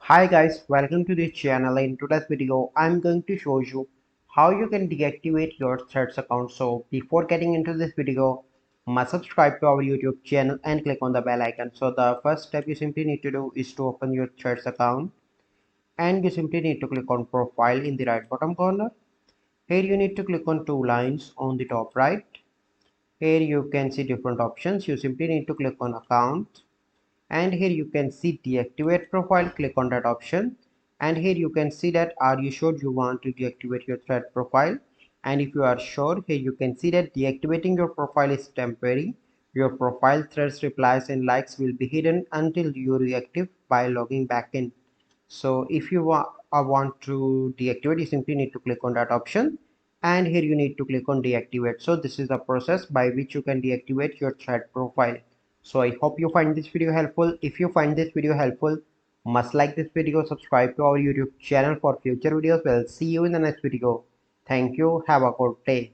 Hi guys, welcome to this channel. In today's video, I'm going to show you how you can deactivate your threads account. So before getting into this video, must subscribe to our YouTube channel and click on the bell icon. So the first step you simply need to do is to open your threads account, and you simply need to click on profile in the right bottom corner. Here you need to click on two lines on the top right. Here you can see different options. You simply need to click on account, and here you can see deactivate profile. Click on that option, and here you can see that are you sure you want to deactivate your thread profile. And if you are sure, here you can see that deactivating your profile is temporary. Your profile threads, replies and likes will be hidden until you reactive by logging back in. So if you want to deactivate, you simply need to click on that option, and here you need to click on deactivate. So this is the process by which you can deactivate your thread profile. So I hope you find this video helpful. If you find this video helpful, must like this video, subscribe to our YouTube channel for future videos. We'll see you in the next video. Thank you. Have a good day.